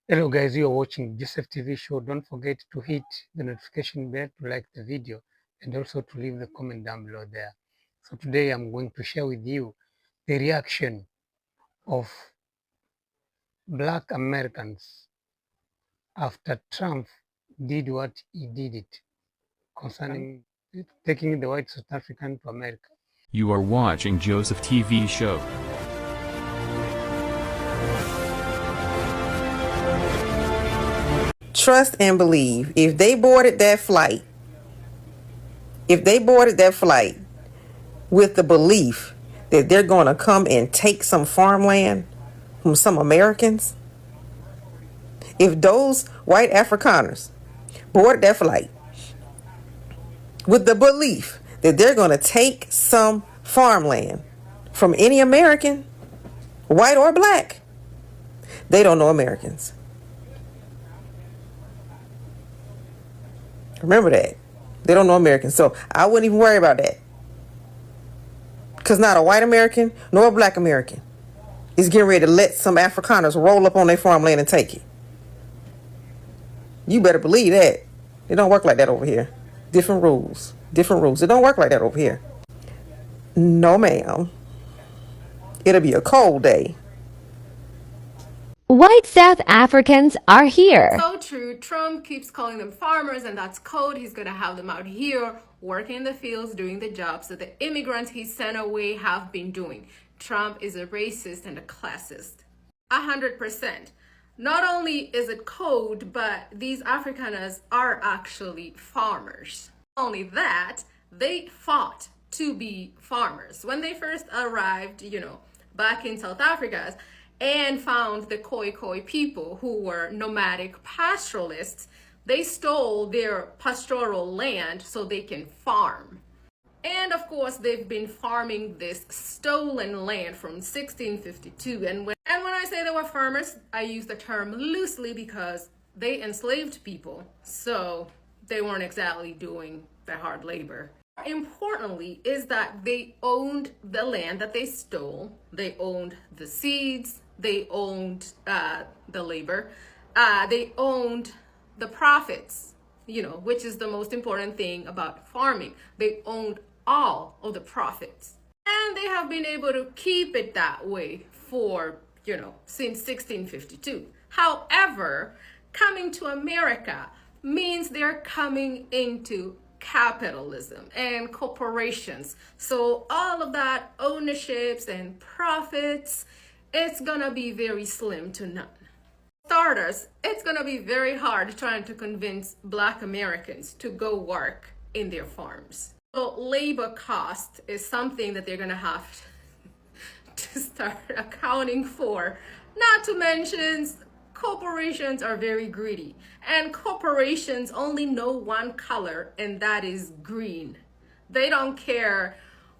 Hello guys, you are watching Joseph TV show. Don't forget to hit the notification bell to like the video and also to leave the comment down below there. So today I'm going to share with you the reaction of black Americans after Trump did what he did it concerning taking the white South African to America. You are watching Joseph TV show. Trust and believe. If they boarded that flight, with the belief that they're going to come and take some farmland from some Americans, if those white Afrikaners boarded that flight with the belief that they're going to take some farmland from any American, white or black, they don't know Americans. Remember that. They don't know Americans. So I wouldn't even worry about that. Because not a white American nor a black American is getting ready to let some Afrikaners roll up on their farmland and take it. You better believe that. It don't work like that over here. Different rules. Different rules. It don't work like that over here. No, ma'am. It'll be a cold day. White South Africans are here. So true. Trump keeps calling them farmers, and that's code. He's going to have them out here working in the fields, doing the jobs that the immigrants he sent away have been doing. Trump is a racist and a classist. 100%. Not only is it code, but these Afrikaners are actually farmers. Not only that, they fought to be farmers. When they first arrived, back in South Africa, and found the Khoi people who were nomadic pastoralists, they stole their pastoral land so they can farm. And of course, they've been farming this stolen land from 1652. And when I say they were farmers, I use the term loosely because they enslaved people. So they weren't exactly doing the hard labor. Importantly is that they owned the land that they stole. They owned the seeds, they owned the labor, they owned the profits, which is the most important thing about farming. They owned all of the profits, and they have been able to keep it that way for since 1652. However, coming to America means they're coming into capitalism and corporations. So all of that ownerships and profits, it's gonna be very slim to none. Starters, it's gonna be very hard trying to convince Black Americans to go work in their farms. So labor cost is something that they're gonna have to start accounting for. Not to mention, corporations are very greedy, and corporations only know one color, and that is green. They don't care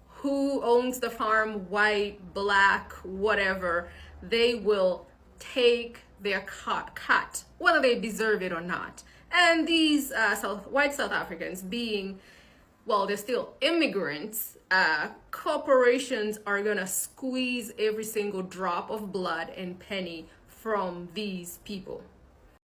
who owns the farm, white, black, whatever. They will take their cut, whether they deserve it or not. And these white South Africans being, well, they're still immigrants, corporations are gonna squeeze every single drop of blood and penny from these people.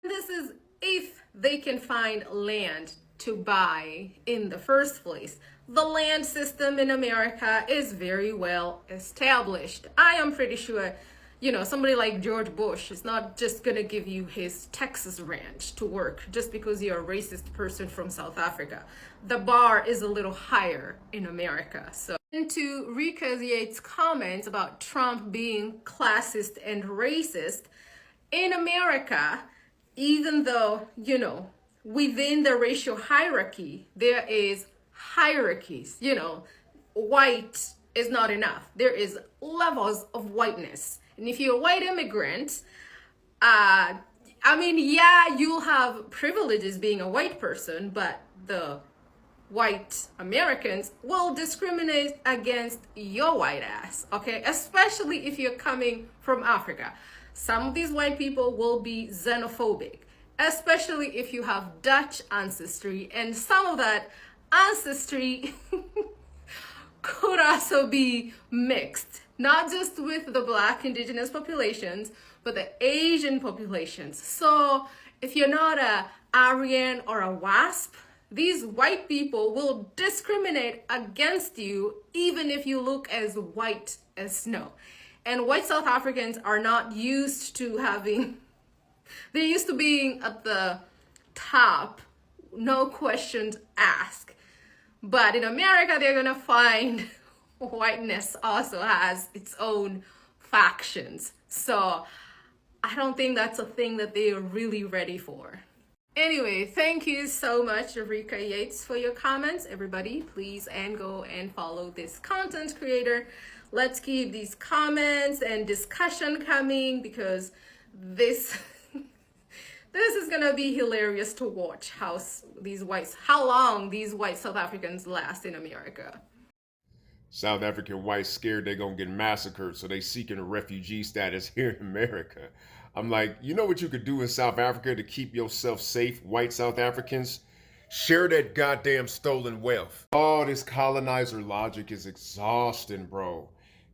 This is if they can find land to buy in the first place. The land system in America is very well established. I am pretty sure, somebody like George Bush is not just gonna give you his Texas ranch to work just because you're a racist person from South Africa. The bar is a little higher in America. So, and to Rika Yates' comments about Trump being classist and racist, in America, even though, within the racial hierarchy, there is hierarchies, white is not enough. There is levels of whiteness. And if you're a white immigrant, you'll have privileges being a white person, but the white Americans will discriminate against your white ass, okay? Especially if you're coming from Africa. Some of these white people will be xenophobic, especially if you have Dutch ancestry, and some of that ancestry could also be mixed, not just with the Black indigenous populations, but the Asian populations. So if you're not a Aryan or a WASP, these white people will discriminate against you even if you look as white as snow. And white South Africans are not used to having, they're used to being at the top, no questions asked. But in America, they're gonna find whiteness also has its own factions. So I don't think that's a thing that they are really ready for. Anyway, thank you so much, Rika Yates, for your comments. Everybody, please and go and follow this content creator. Let's keep these comments and discussion coming, because this this is gonna be hilarious to watch how long these white South Africans last in America. South African whites scared they're gonna get massacred, so they seeking a refugee status here in America. I'm like, you know what you could do in South Africa to keep yourself safe, white South Africans? Share that goddamn stolen wealth. Oh, this colonizer logic is exhausting, bro.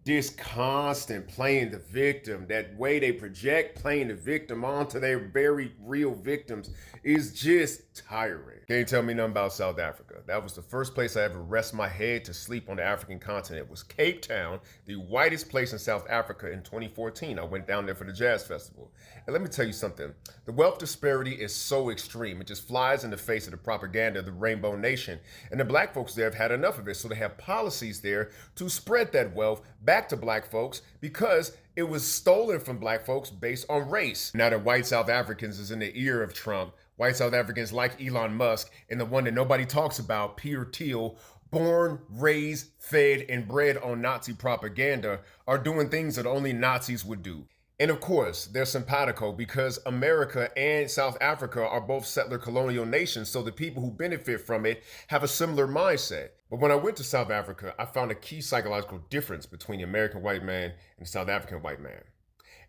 This constant playing the victim, that way they project playing the victim onto their very real victims, is just tiring. Can't tell me nothing about South Africa. That was the first place I ever rest my head to sleep on the African continent. It was Cape Town, the whitest place in South Africa in 2014. I went down there for the Jazz Festival. And let me tell you something. The wealth disparity is so extreme. It just flies in the face of the propaganda of the Rainbow Nation. And the black folks there have had enough of it. So they have policies there to spread that wealth back to black folks, because it was stolen from black folks based on race. Now that white South Africans is in the ear of Trump, white South Africans like Elon Musk, and the one that nobody talks about, Peter Thiel, born, raised, fed, and bred on Nazi propaganda, are doing things that only Nazis would do. And of course, they're simpatico because America and South Africa are both settler colonial nations, so the people who benefit from it have a similar mindset. But when I went to South Africa, I found a key psychological difference between the American white man and the South African white man.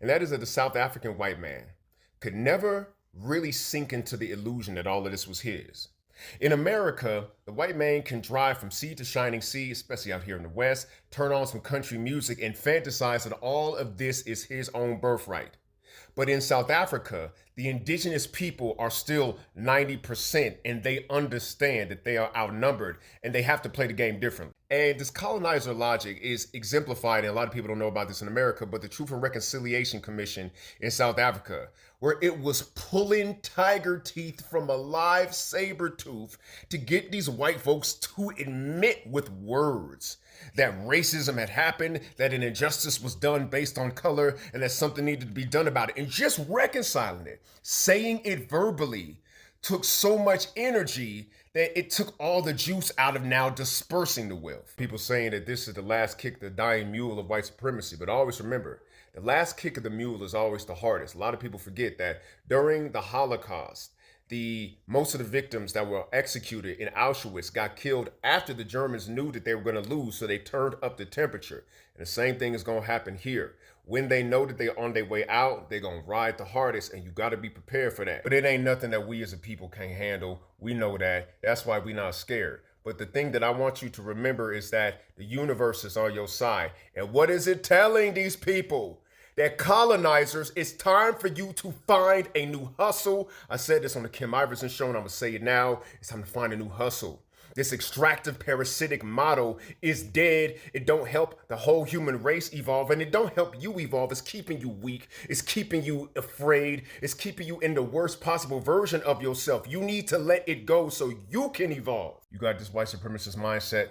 And that is that the South African white man could never really sink into the illusion that all of this was his. In America, the white man can drive from sea to shining sea, especially out here in the West, turn on some country music and fantasize that all of this is his own birthright. But in South Africa, the indigenous people are still 90%, and they understand that they are outnumbered and they have to play the game differently. And this colonizer logic is exemplified, and a lot of people don't know about this in America, but the Truth and Reconciliation Commission in South Africa, where it was pulling tiger teeth from a live saber tooth to get these white folks to admit with words that racism had happened, that an injustice was done based on color, and that something needed to be done about it. And just reconciling it, saying it verbally, took so much energy that it took all the juice out of now dispersing the wealth. People saying that this is the last kick of the dying mule of white supremacy, but always remember, the last kick of the mule is always the hardest. A lot of people forget that during the Holocaust, most of the victims that were executed in Auschwitz got killed after the Germans knew that they were going to lose, so they turned up the temperature. And the same thing is going to happen here. When they know that they're on their way out, they're going to ride the hardest, and you got to be prepared for that. But it ain't nothing that we as a people can't handle. We know that. That's why we're not scared. But the thing that I want you to remember is that the universe is on your side. And what is it telling these people? That colonizers, it's time for you to find a new hustle. I said this on the Kim Iverson show, and I'm gonna say it now. It's time to find a new hustle. This extractive parasitic model is dead. It don't help the whole human race evolve, and it don't help you evolve. It's keeping you weak. It's keeping you afraid. It's keeping you in the worst possible version of yourself. You need to let it go so you can evolve. You got this white supremacist mindset,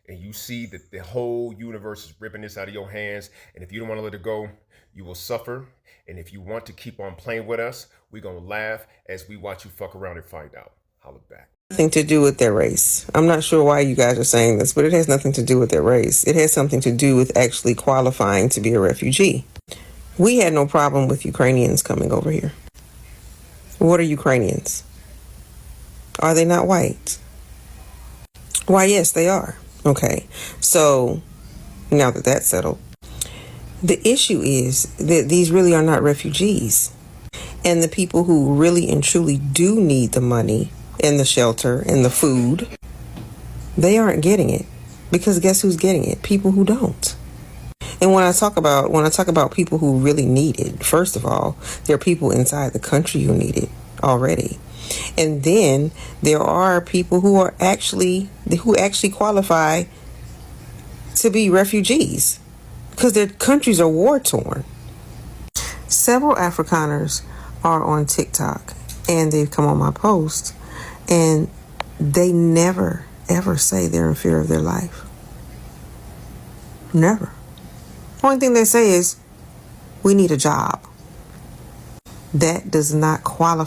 and you see that the whole universe is ripping this out of your hands, and if you don't want to let it go, you will suffer. And if you want to keep on playing with us, we're going to laugh as we watch you fuck around and find out. Holla back. Nothing to do with their race. I'm not sure why you guys are saying this, but it has nothing to do with their race. It has something to do with actually qualifying to be a refugee. We had no problem with Ukrainians coming over here. What are Ukrainians? Are they not white? Why, yes, they are. Okay, so now that that's settled, the issue is that these really are not refugees. And the people who really and truly do need the money and the shelter and the food, they aren't getting it. Because guess who's getting it? People who don't. And when I talk about people who really need it, first of all, there are people inside the country who need it already. And then there are people who actually qualify to be refugees because their countries are war torn. Several Afrikaners are on TikTok and they've come on my post and they never ever say they're in fear of their life. Never. Only thing they say is, we need a job. That does not qualify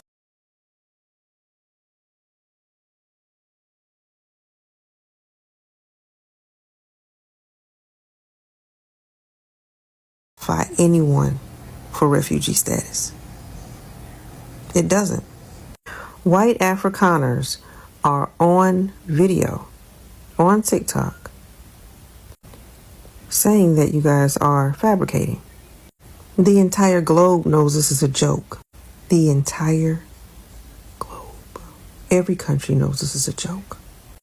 anyone for refugee status. It doesn't. White Afrikaners are on video, on TikTok, saying that you guys are fabricating. The entire globe knows this is a joke. The entire globe. Every country knows this is a joke.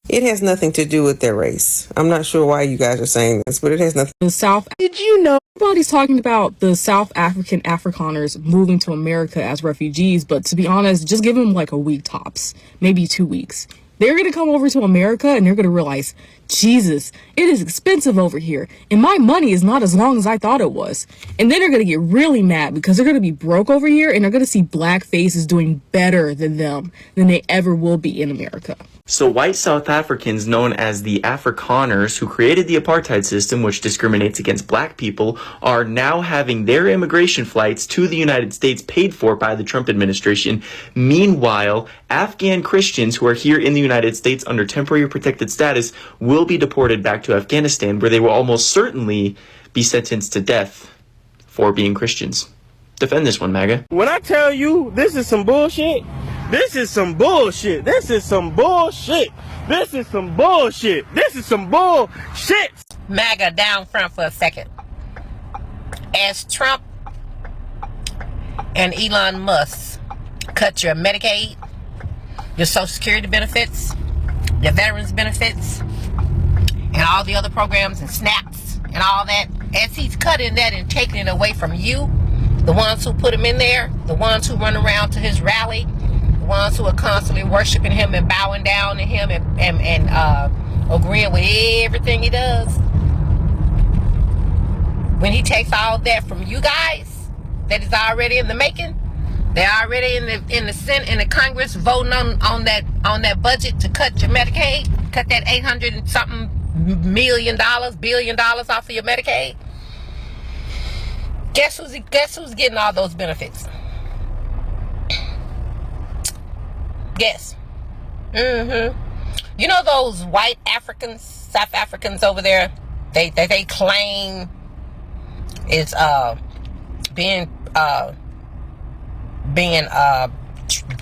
It has nothing to do with their race. I'm not sure why you guys are saying this, but it has nothing. The South. Did you know everybody's talking about the South African Afrikaners moving to America as refugees? But to be honest, just give them like a week tops, maybe 2 weeks. They're going to come over to America and they're going to realize, Jesus, it is expensive over here. And my money is not as long as I thought it was. And then they're going to get really mad because they're going to be broke over here and they're going to see black faces doing better than them than they ever will be in America. So white South Africans known as the Afrikaners who created the apartheid system which discriminates against black people are now having their immigration flights to the United States paid for by the Trump administration. Meanwhile, Afghan Christians who are here in the United States under temporary protected status will be deported back to Afghanistan where they will almost certainly be sentenced to death for being Christians. Defend this one, MAGA. When I tell you this is some bullshit, this is some bullshit. This is some bullshit. This is some bullshit. This is some bullshit. MAGA down front for a second. As Trump and Elon Musk cut your Medicaid, your Social Security benefits, your veterans benefits, and all the other programs and SNAPs and all that, as he's cutting that and taking it away from you, the ones who put him in there, the ones who run around to his rally, the ones who are constantly worshiping him and bowing down to him and agreeing with everything he does. When he takes all that from you guys, that is already in the making, they're already in the Senate, in the Congress voting on that budget to cut your Medicaid, cut that $800 and something billion dollars off of your Medicaid. Guess who's getting all those benefits? Guess. You know those white Africans, South Africans over there, they claim is being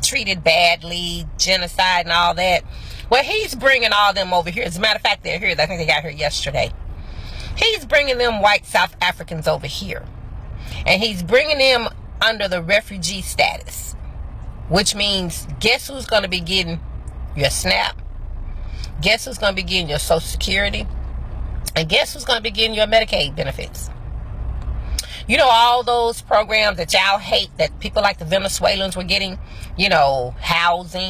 treated badly, genocide and all that. Well, he's bringing all them over here. As a matter of fact, they're here. I think they got here yesterday. He's bringing them white South Africans over here. And he's bringing them under the refugee status. Which means, guess who's going to be getting your SNAP? Guess who's going to be getting your Social Security? And guess who's going to be getting your Medicaid benefits? You know, all those programs that y'all hate, that people like the Venezuelans were getting, you know, housing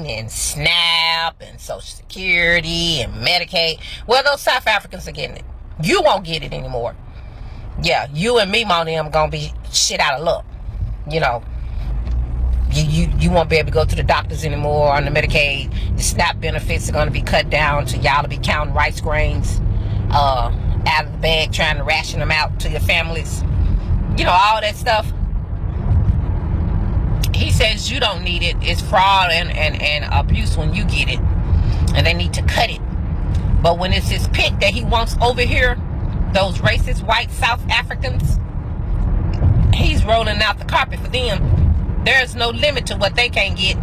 and SNAP and Social Security and Medicaid. Well, those South Africans are getting it. You won't get it anymore. Yeah, you and me, them gonna be shit out of luck. You know, you won't be able to go to the doctors anymore on the Medicaid. The SNAP benefits are gonna be cut down to y'all to be counting rice grains out of the bag, trying to ration them out to your families. You know, all that stuff. He says you don't need it. It's fraud and abuse when you get it. And they need to cut it. But when it's his pick that he wants over here, those racist white South Africans, he's rolling out the carpet for them. There's no limit to what they can get.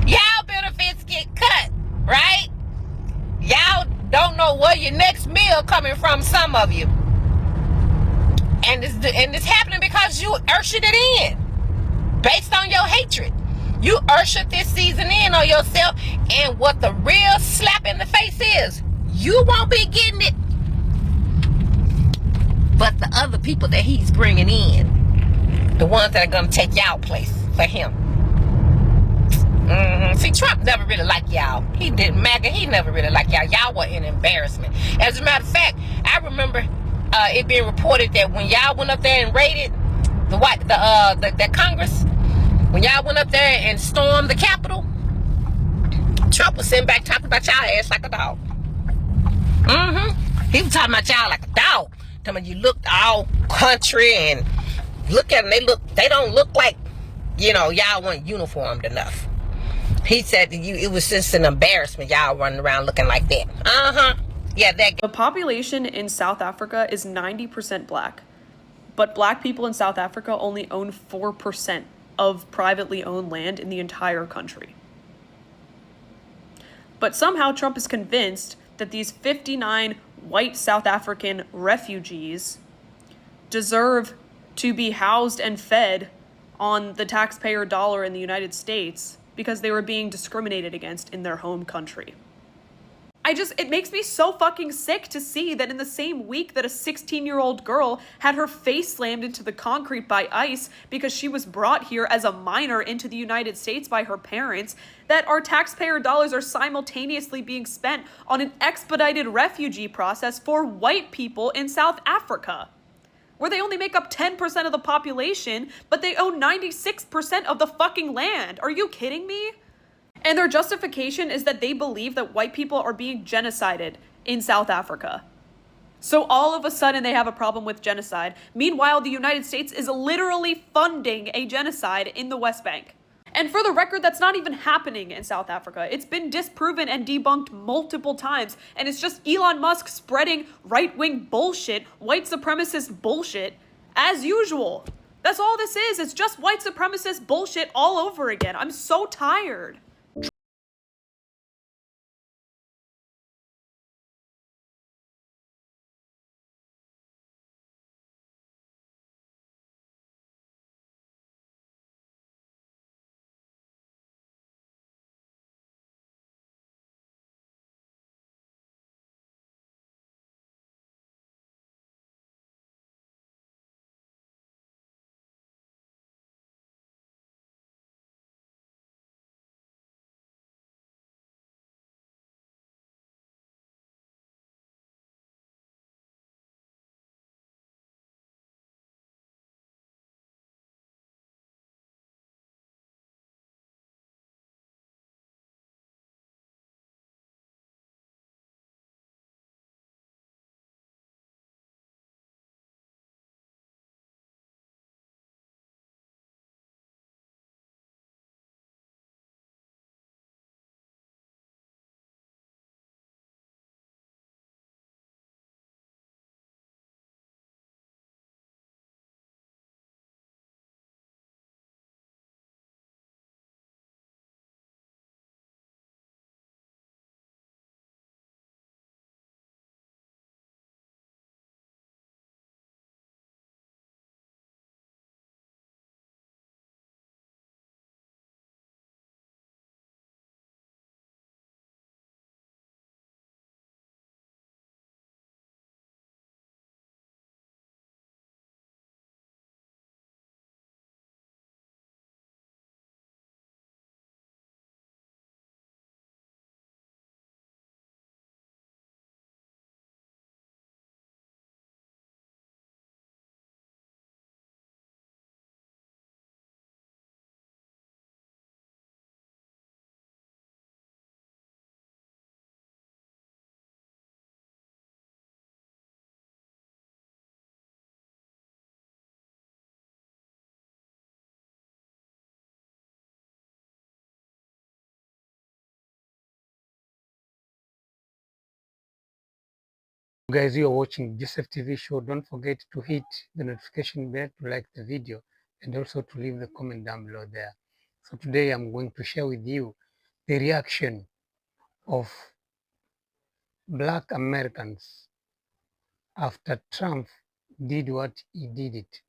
Y'all benefits get cut, right? Y'all don't know where your next meal coming from, some of you. And it's happening because you ushering it in based on your hatred. You ushered this season in on yourself, and what the real slap in the face is, you won't be getting it, but the other people that he's bringing in, the ones that are going to take y'all place for him. See, Trump never really liked y'all. He didn't. MAGA, he never really liked y'all. Y'all were an embarrassment. As a matter of fact, I remember it being reported that when y'all went up there and raided the Congress, when y'all went up there and stormed the Capitol, Trump was sitting back talking about y'all ass like a dog. He was talking about y'all like a dog. Telling you looked all country and look at them. They don't look like, y'all weren't uniformed enough. He said it was just an embarrassment, y'all running around looking like that. Yeah, that. The population in South Africa is 90% black, but black people in South Africa only own 4% of privately owned land in the entire country. But somehow Trump is convinced that these 59 white South African refugees deserve to be housed and fed on the taxpayer dollar in the United States because they were being discriminated against in their home country. It makes me so fucking sick to see that in the same week that a 16-year-old girl had her face slammed into the concrete by ICE because she was brought here as a minor into the United States by her parents, that our taxpayer dollars are simultaneously being spent on an expedited refugee process for white people in South Africa, where they only make up 10% of the population, but they own 96% of the fucking land. Are you kidding me? And their justification is that they believe that white people are being genocided in South Africa. So all of a sudden they have a problem with genocide. Meanwhile, the United States is literally funding a genocide in the West Bank. And for the record, that's not even happening in South Africa. It's been disproven and debunked multiple times. And it's just Elon Musk spreading right-wing bullshit, white supremacist bullshit, as usual. That's all this is. It's just white supremacist bullshit all over again. I'm so tired. Guys, you are watching Joseph TV show. Don't forget to hit the notification bell to like the video and also to leave the comment down below there. So today I'm going to share with you the reaction of Black Americans after Trump did what he did it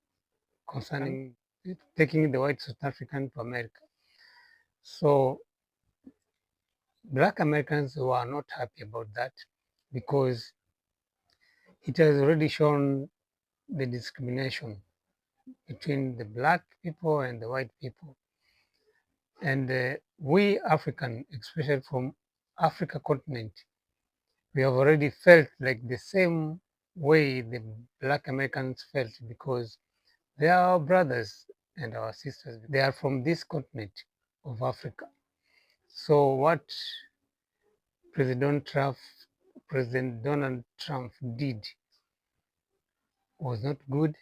concerning taking the white South African to America. So Black Americans were not happy about that because it has already shown the discrimination between the black people and the white people. And we African, especially from Africa continent, we have already felt like the same way the Black Americans felt because they are our brothers and our sisters. They are from this continent of Africa. So what President Donald Trump did was not good,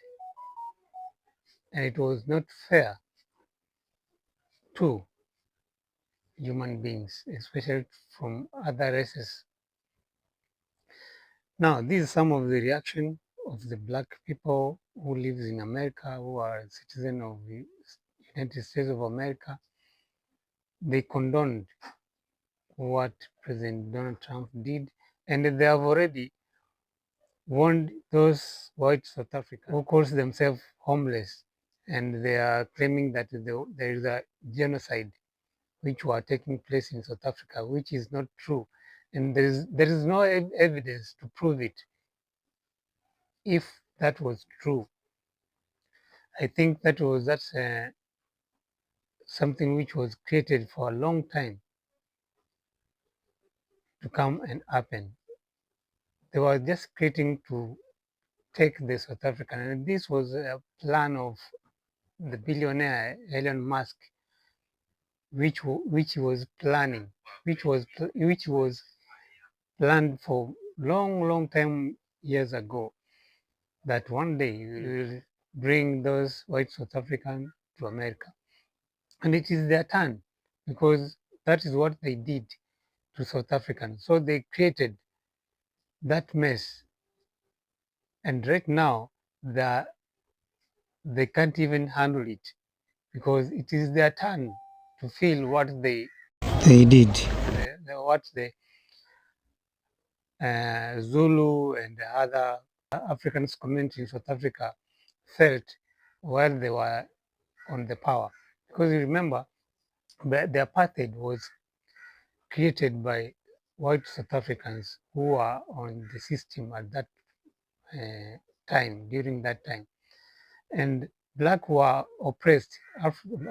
and it was not fair to human beings, especially from other races. Now, this is some of the reaction of the black people who lives in America, who are citizens of the United States of America. They condoned what President Donald Trump did, and they have already warned those white South Africans who calls themselves homeless, and they are claiming that there is a genocide which were taking place in South Africa, which is not true, and there is no evidence to prove it. If that was true, I think that's something which was created for a long time to come and happen. They were just creating to take the South African, and this was a plan of the billionaire Elon Musk, which was planning, which was planned for long time years ago, that one day you will bring those white South Africans to America, and it is their turn because that is what they did to South Africans. So they created that mess, and right now they can't even handle it because it is their turn to feel what they did, what the Zulu and the other Africans community in South Africa felt while they were on the power. Because you remember, the apartheid was created by white South Africans who were on the system at that time, during that time. And black were oppressed.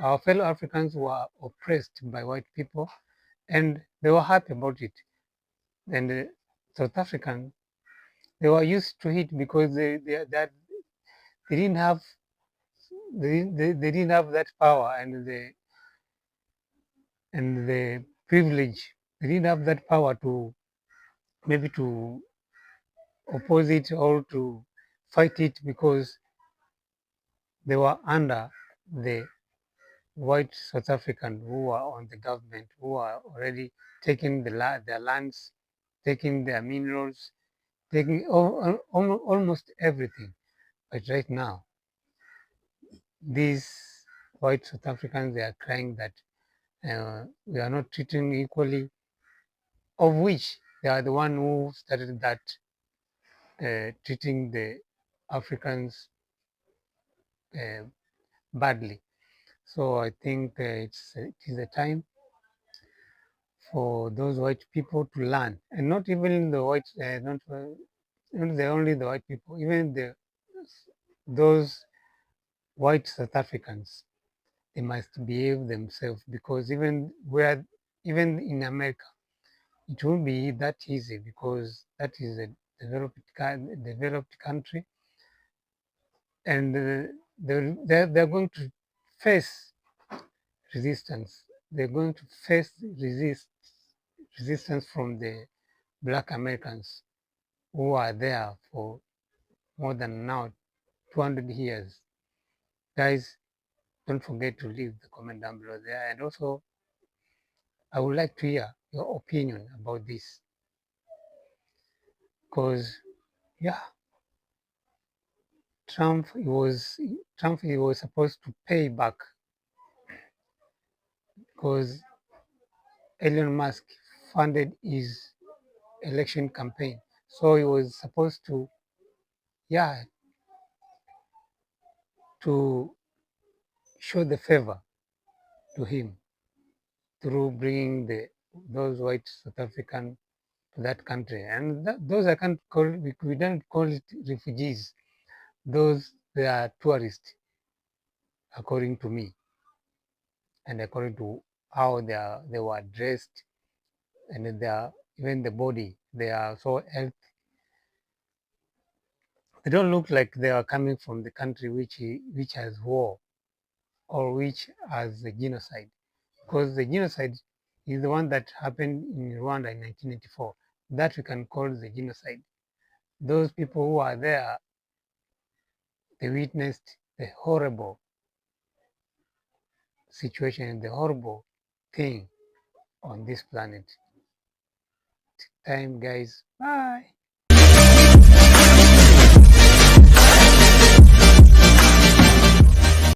Our fellow Africans were oppressed by white people, and they were happy about it. And South African, they were used to it because they didn't have they didn't have that power and the privilege. They didn't have that power to maybe to oppose it or to fight it because they were under the white South African who were on the government, who are already taking their lands, taking their minerals, taking almost everything. But right now, these white South Africans, they are crying that we are not treating equally, of which they are the one who started that, treating the Africans uh, badly. So I think it is a time for those white people to learn, and not even the white, not only the white people, even those white South Africans, they must behave themselves because even in America, it won't be that easy because that is a developed country, and they're going to face resistance. They're going to face resistance from the black Americans who are there for more than now 200 years. Guys, don't forget to leave the comment down below there. And also, I would like to hear your opinion about this because, yeah, Trump he was supposed to pay back because Elon Musk funded his election campaign. So he was supposed to, yeah, to show the favor to him. through bringing those white South African to that country. And those I can't call, we don't call it refugees. Those, they are tourists, according to me, and according to how they were dressed, and even the body, they are so healthy. They don't look like they are coming from the country which has war or which has a genocide, because the genocide is the one that happened in Rwanda in 1984. That we can call the genocide. Those people who are there, they witnessed the horrible situation and the horrible thing on this planet. Time, guys. Bye.